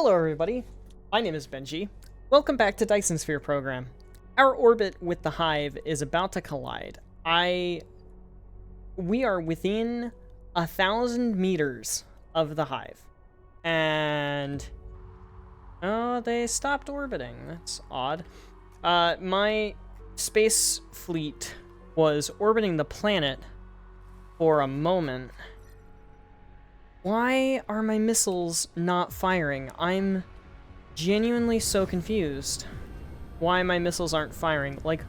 Hello everybody, my name is Benji. Welcome back to Dyson Sphere program. Our orbit with the Hive is about to collide. We are within 1,000 meters of the Hive. And oh, they stopped orbiting. That's odd. My space fleet was orbiting the planet for a moment. Why are my missiles not firing? I'm genuinely so confused why my missiles aren't firing. Like,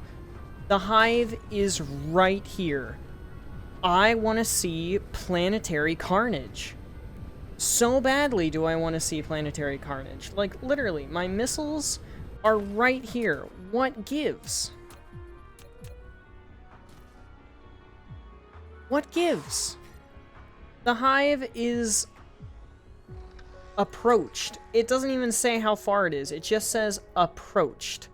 the Hive is right here. I want to see planetary carnage. So badly do I want to see planetary carnage. Like, literally, my missiles are right here. What gives? What gives? The Hive is approached. It doesn't even say how far it is. It just says approached.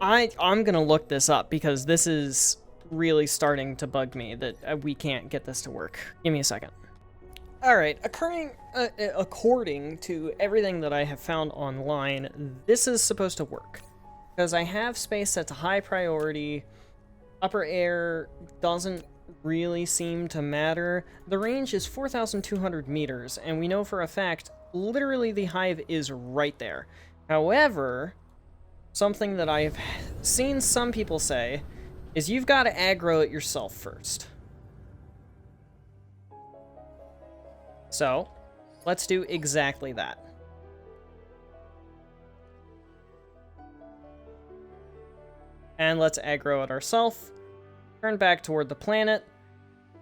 I'm gonna look this up because this is really starting to bug me that we can't get this to work. Give me a second. Alright, according to everything that I have found online, this is supposed to work. Because I have space set to high priority. Upper air doesn't really seem to matter. The range is 4,200 meters, and we know for a fact, literally the Hive is right there. However, something that I've seen some people say is you've got to aggro it yourself first. So, let's do exactly that. And let's aggro it ourselves. Turn back toward the planet,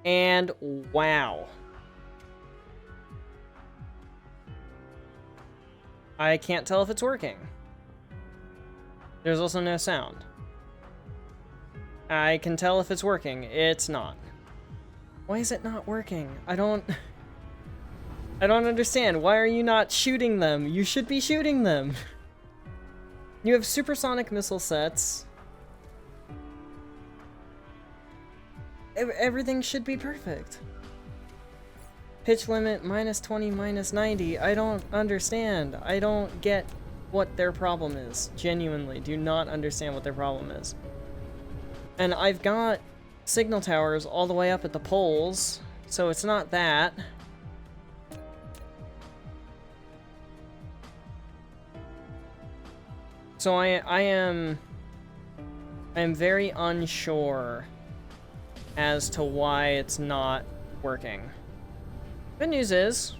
and wow. I can't tell if it's working. There's also no sound. I can tell if it's working. It's not. Why is it not working? I don't understand. Why are you not shooting them? You should be shooting them. You have supersonic missile sets. Everything should be perfect. Pitch limit -20, -90. I don't understand. I don't get what their problem is. Genuinely, do not understand what their problem is. And I've got signal towers all the way up at the poles, so it's not that. So I am very unsure as to why it's not working. Good news is,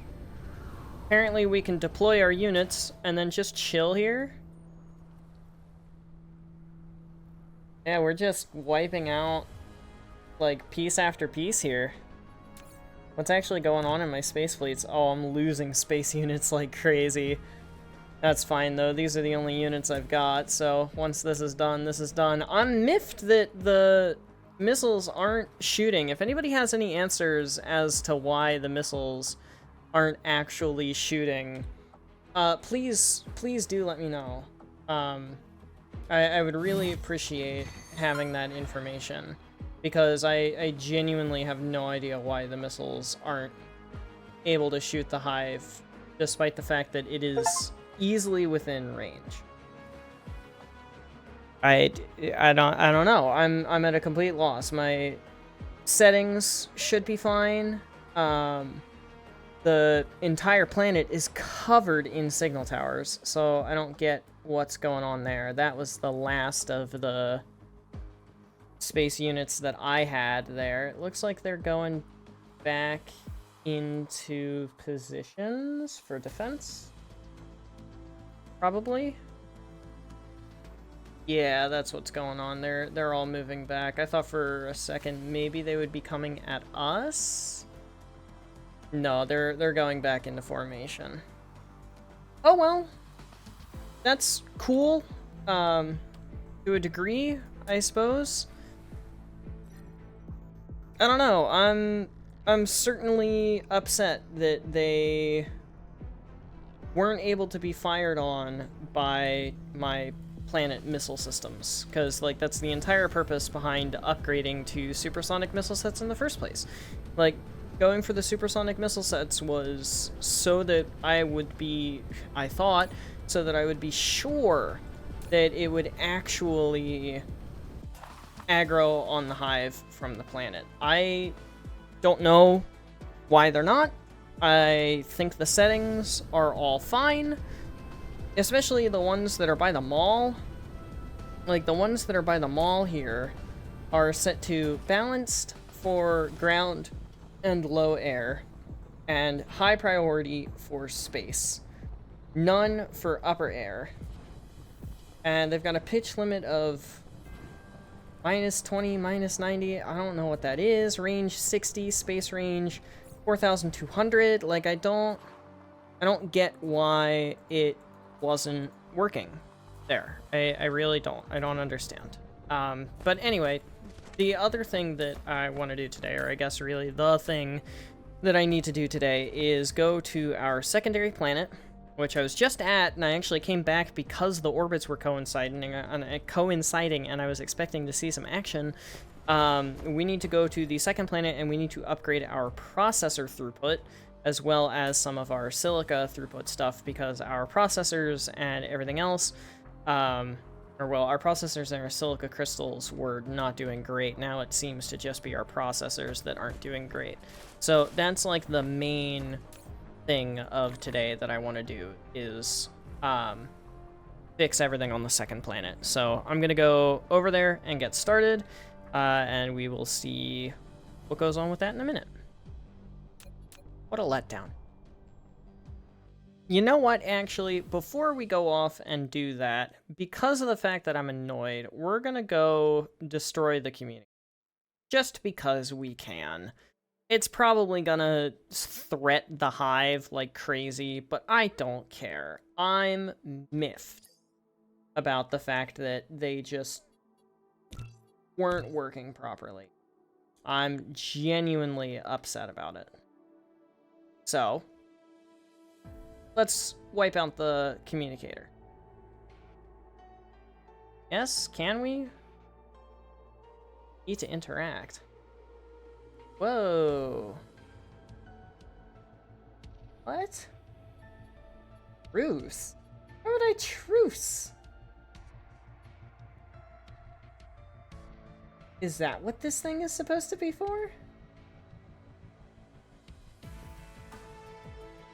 apparently we can deploy our units and then just chill here. Yeah, we're just wiping out, like, piece after piece here. What's actually going on in my space fleets? Oh, I'm losing space units like crazy. That's fine, though. These are the only units I've got, so once this is done, this is done. I'm miffed that the missiles aren't shooting. If anybody has any answers as to why the missiles aren't actually shooting, please do let me know. I would really appreciate having that information, because I genuinely have no idea why the missiles aren't able to shoot the Hive, despite the fact that it is easily within range. I don't know. I'm at a complete loss. My settings should be fine. The entire planet is covered in signal towers, so I don't get what's going on there. That was the last of the space units that I had there. It looks like they're going back into positions for defense. Probably. Yeah, that's what's going on. They're all moving back. I thought for a second maybe they would be coming at us. No, they're going back into formation. Oh well. That's cool. To a degree, I suppose. I don't know. I'm certainly upset that they weren't able to be fired on by my planet missile systems, because like that's the entire purpose behind upgrading to supersonic missile sets in the first place. Like, going for the supersonic missile sets was so that I thought, so that I would be sure that it would actually aggro on the hive from the planet. I don't know why they're not. I think the settings are all fine, especially the ones that are by the mall. Like, the ones that are by the mall here are set to balanced for ground and low air, and high priority for space. None for upper air. And they've got a pitch limit of -20, -90, I don't know what that is, range 60, space range 4,200. Like, I don't get why it wasn't working there. I really don't. I don't understand. But anyway, the other thing that I want to do today, or I guess really the thing that I need to do today, is go to our secondary planet, which I was just at, and I actually came back because the orbits were coinciding, and I was expecting to see some action. We need to go to the second planet, and we need to upgrade our processor throughput, as well as some of our silica throughput stuff, because our processors and everything else, our processors and our silica crystals were not doing great. Now it seems to just be our processors that aren't doing great. So that's like the main thing of today that I want to do, is fix everything on the second planet. So I'm gonna go over there and get started, and we will see what goes on with that in a minute. What a letdown. You know what, actually, before we go off and do that, because of the fact that I'm annoyed, we're gonna go destroy the community. Just because we can. It's probably gonna threat the hive like crazy, but I don't care. I'm miffed about the fact that they just weren't working properly. I'm genuinely upset about it. So, let's wipe out the communicator. Yes, can we? Need to interact. Whoa. What? Truce? Why would I truce? Is that what this thing is supposed to be for?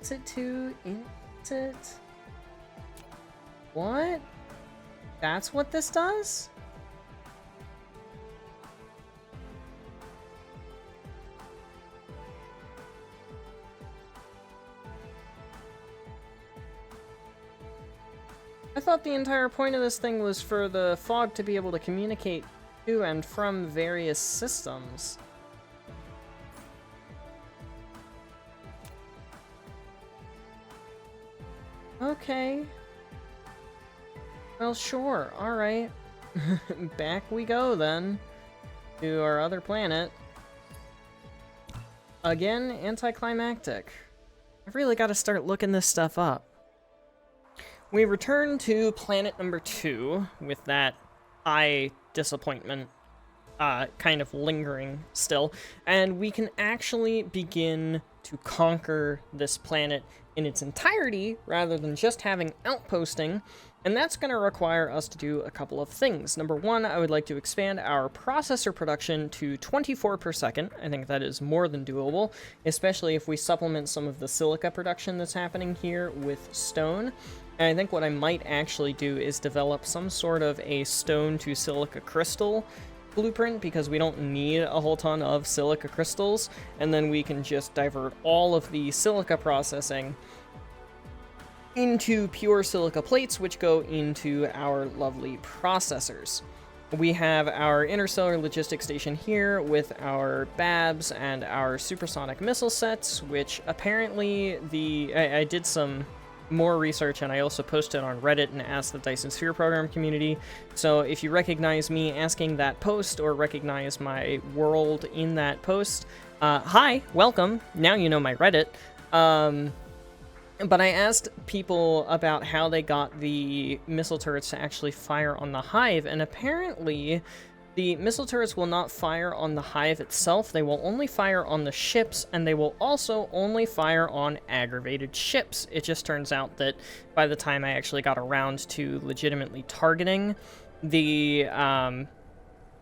Is it to it? What? That's what this does? I thought the entire point of this thing was for the fog to be able to communicate to and from various systems. Okay. Well, sure. Alright. Back we go, then. To our other planet. Again, anticlimactic. I've really got to start looking this stuff up. We return to planet number 2 with that eye disappointment kind of lingering still, and we can actually begin to conquer this planet in its entirety rather than just having outposting, and that's going to require us to do a couple of things. Number one, I would like to expand our processor production to 24 per second. I think that is more than doable, especially if we supplement some of the silica production that's happening here with stone. And I think what I might actually do is develop some sort of a stone to silica crystal blueprint, because we don't need a whole ton of silica crystals, and then we can just divert all of the silica processing into pure silica plates, which go into our lovely processors. We have our interstellar logistics station here with our Babs and our supersonic missile sets, which apparently I did some more research, and I also posted on Reddit and asked the Dyson Sphere program community. So if you recognize me asking that post, or recognize my world in that post, hi, welcome. Now you know my Reddit. But I asked people about how they got the missile turrets to actually fire on the hive, and apparently The missile turrets will not fire on the hive itself, they will only fire on the ships, and they will also only fire on aggravated ships. It just turns out that by the time I actually got around to legitimately targeting the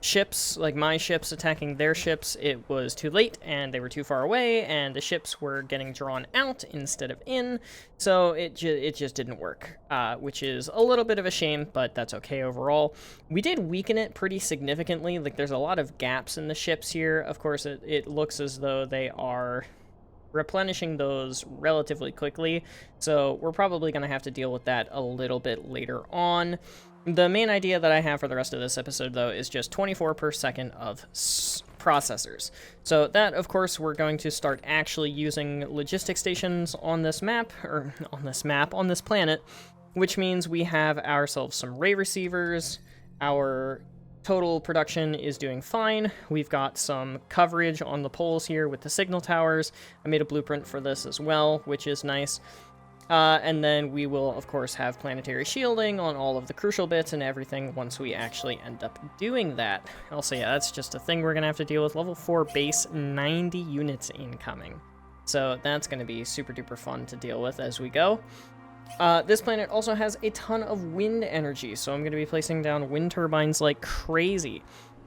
ships, like my ships attacking their ships, it was too late and they were too far away and the ships were getting drawn out instead of in, so it just didn't work, which is a little bit of a shame, but that's okay overall. We did weaken it pretty significantly. Like, there's a lot of gaps in the ships here. Of course, it looks as though they are replenishing those relatively quickly, so we're probably going to have to deal with that a little bit later on. The main idea that I have for the rest of this episode, though, is just 24 per second of processors. So that, of course, we're going to start actually using logistic stations on this map, on this planet, which means we have ourselves some ray receivers. Our total production is doing fine. We've got some coverage on the poles here with the signal towers. I made a blueprint for this as well, which is nice. And then we will, of course, have planetary shielding on all of the crucial bits and everything once we actually end up doing that. Also, yeah, that's just a thing we're going to have to deal with. Level 4 base, 90 units incoming. So that's going to be super duper fun to deal with as we go. This planet also has a ton of wind energy, so I'm going to be placing down wind turbines like crazy.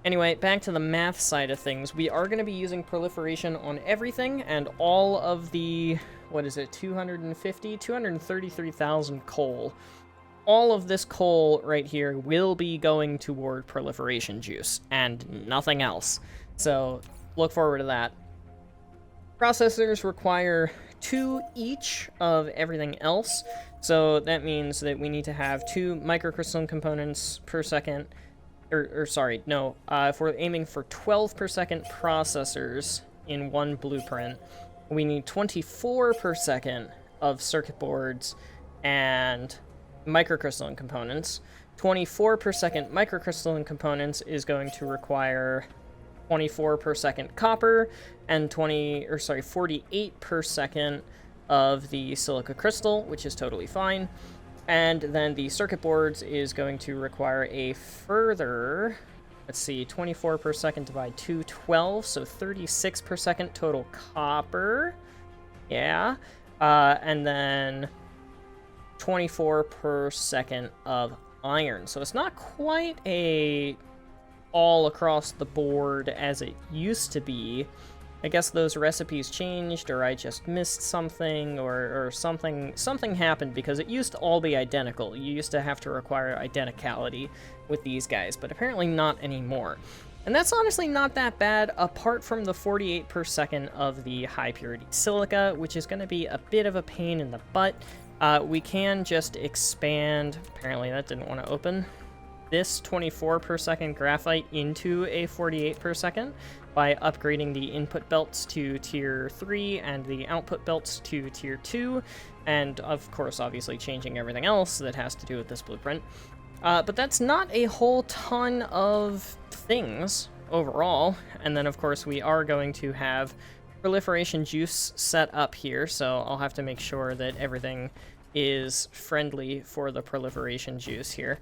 Anyway, back to the math side of things. We are going to be using proliferation on everything, and all of the, what is it, 233,000 coal. All of this coal right here will be going toward proliferation juice, and nothing else. So, look forward to that. Processors require 2 each of everything else, so that means that we need to have 2 microcrystalline components per second. If we're aiming for 12 per second processors in one blueprint, we need 24 per second of circuit boards and microcrystalline components. 24 per second microcrystalline components is going to require 24 per second copper and 48 per second of the silica crystal, which is totally fine. And then the circuit boards is going to require a further, 24 per second divided 2, 12, so 36 per second total copper. Yeah. And then 24 per second of iron. So it's not quite a all across the board as it used to be. I guess those recipes changed, or I just missed something, or something happened, because it used to all be identical. You used to have to require identicality with these guys, but apparently not anymore. And that's honestly not that bad, apart from the 48 per second of the high purity silica, which is going to be a bit of a pain in the butt. We can just expand, apparently that didn't want to open, this 24 per second graphite into a 48 per second by upgrading the input belts to tier 3 and the output belts to tier 2, and of course obviously changing everything else that has to do with this blueprint. But that's not a whole ton of things overall, and then of course we are going to have proliferation juice set up here, so I'll have to make sure that everything is friendly for the proliferation juice here.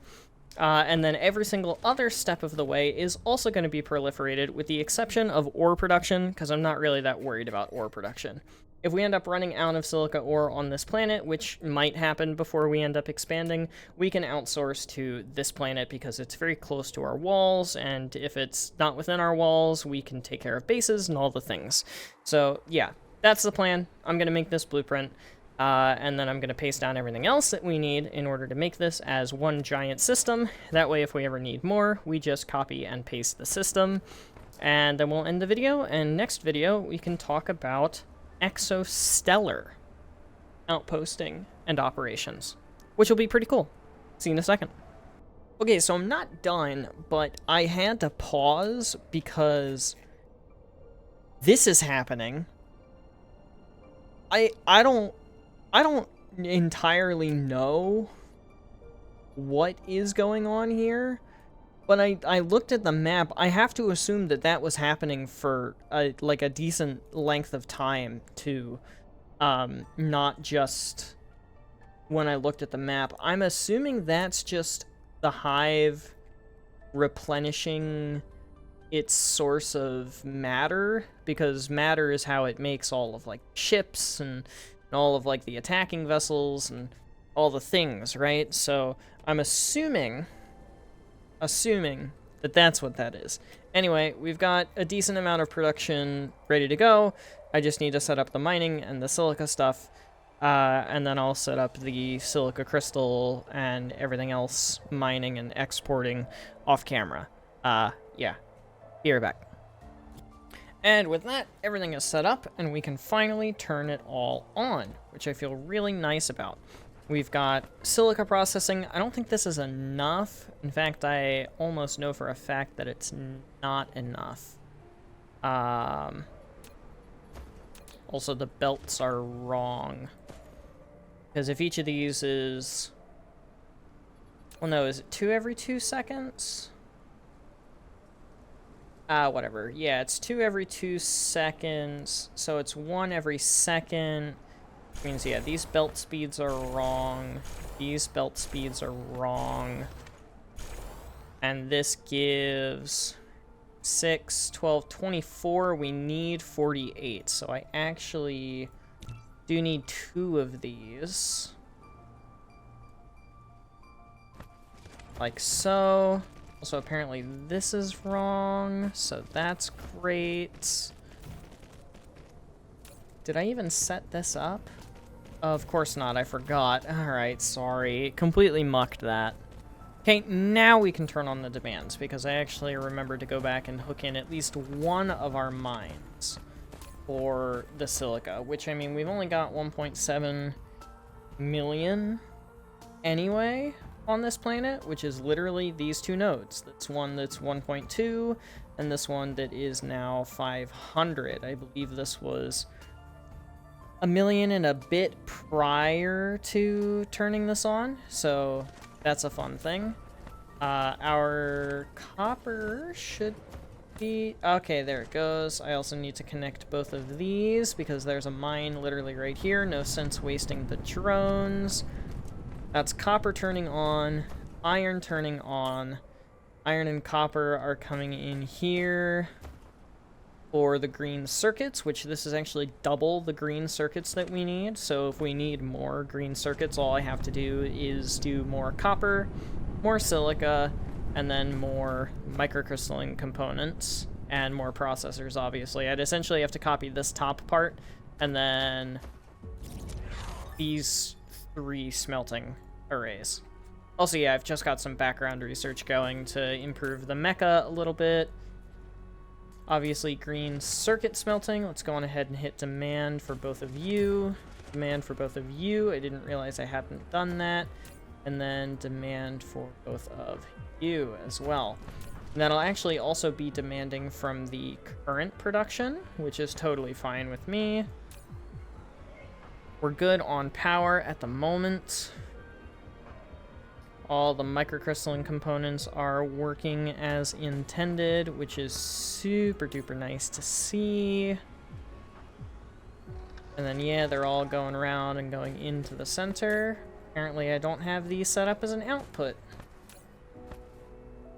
And then every single other step of the way is also going to be proliferated, with the exception of ore production, because I'm not really that worried about ore production. If we end up running out of silica ore on this planet, which might happen before we end up expanding, we can outsource to this planet because it's very close to our walls, and if it's not within our walls, we can take care of bases and all the things. So yeah, that's the plan. I'm going to make this blueprint. And then I'm going to paste down everything else that we need in order to make this as one giant system. That way, if we ever need more, we just copy and paste the system. And then we'll end the video, and next video, we can talk about exostellar outposting and operations, which will be pretty cool. See you in a second. Okay, so I'm not done, but I had to pause because this is happening. I don't entirely know what is going on here, but I looked at the map. I have to assume that that was happening for like a decent length of time too, not just when I looked at the map. I'm assuming that's just the hive replenishing its source of matter, because matter is how it makes all of like ships and all of like the attacking vessels and all the things, right? So I'm assuming that that's what that is. Anyway, we've got a decent amount of production ready to go. I just need to set up the mining and the silica stuff, and then I'll set up the silica crystal and everything else mining and exporting off camera. Yeah. Be right back. And with that, everything is set up, and we can finally turn it all on, which I feel really nice about. We've got silica processing. I don't think this is enough. In fact, I almost know for a fact that it's not enough. Also, the belts are wrong. Because if each of these is... Well, no, is it 2 every 2 seconds? Whatever. Yeah, it's 2 every 2 seconds, so it's 1 every second. Which means, yeah, these belt speeds are wrong. These belt speeds are wrong. And this gives 6, 12, 24. We need 48, so I actually do need 2 of these. Like so. Also, apparently this is wrong, so that's great. Did I even set this up? Of course not, I forgot. Alright, sorry. Completely mucked that. Okay, now we can turn on the demands, because I actually remembered to go back and hook in at least one of our mines for the silica, which, I mean, we've only got 1.7 million anyway on this planet, which is literally these 2 nodes. That's one that's 1.2, and this one that is now 500. I believe this was a million and a bit prior to turning this on, so that's a fun thing. Our copper should be... Okay, there it goes. I also need to connect both of these, because there's a mine literally right here. No sense wasting the drones. That's copper turning on, iron turning on. Iron and copper are coming in here for the green circuits, which this is actually double the green circuits that we need. So if we need more green circuits, all I have to do is do more copper, more silica, and then more microcrystalline components and more processors, obviously. I'd essentially have to copy this top part and then these 3 smelting arrays. Also, yeah, I've just got some background research going to improve the mecha a little bit. Obviously, green circuit smelting. Let's go on ahead and hit demand for both of you. Demand for both of you. I didn't realize I hadn't done that. And then demand for both of you as well. And that'll actually also be demanding from the current production, which is totally fine with me. We're good on power at the moment. All the microcrystalline components are working as intended, which is super duper nice to see. And then, yeah, they're all going around and going into the center. Apparently, I don't have these set up as an output.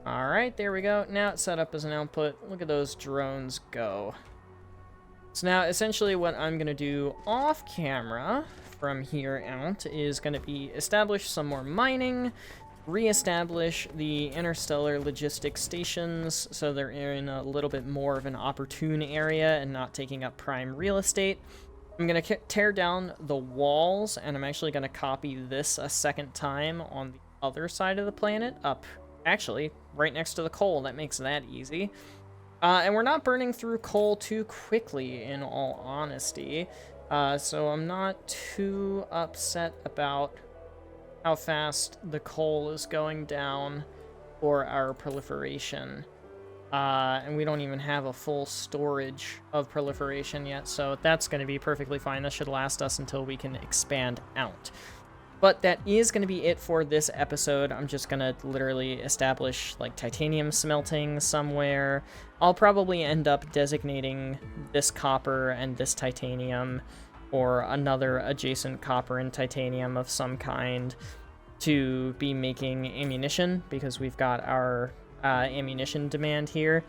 Alright, there we go. Now it's set up as an output. Look at those drones go. So now, essentially, what I'm going to do off camera from here out is going to be establish some more mining, re-establish the interstellar logistics stations so they're in a little bit more of an opportune area and not taking up prime real estate. I'm going to tear down the walls, and I'm actually going to copy this a second time on the other side of the planet, up, actually, right next to the coal. That makes that easy. And we're not burning through coal too quickly, in all honesty. So I'm not too upset about how fast the coal is going down for our proliferation. And we don't even have a full storage of proliferation yet, so that's going to be perfectly fine. This should last us until we can expand out. But that is going to be it for this episode. I'm just going to literally establish, like, titanium smelting somewhere. I'll probably end up designating this copper and this titanium, or another adjacent copper and titanium of some kind, to be making ammunition, because we've got our ammunition demand here.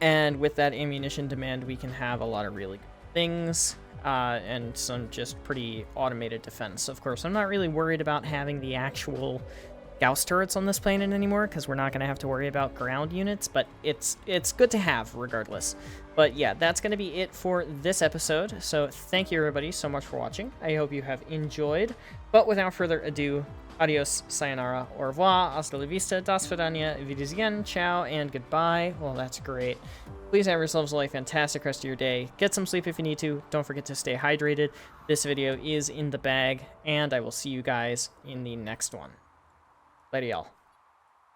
And with that ammunition demand, we can have a lot of really good things, and some just pretty automated defense. Of course, I'm not really worried about having the actual Gauss turrets on this planet anymore, because we're not going to have to worry about ground units, but it's good to have regardless. But yeah, that's going to be it for this episode. So thank you everybody so much for watching. I hope you have enjoyed. But without further ado, adios, sayonara, au revoir, hasta la vista, das vidania, wiedersehen, ciao, and goodbye. Well, that's great. Please have yourselves a fantastic rest of your day. Get some sleep if you need to. Don't forget to stay hydrated. This video is in the bag, and I will see you guys in the next one. Later, y'all.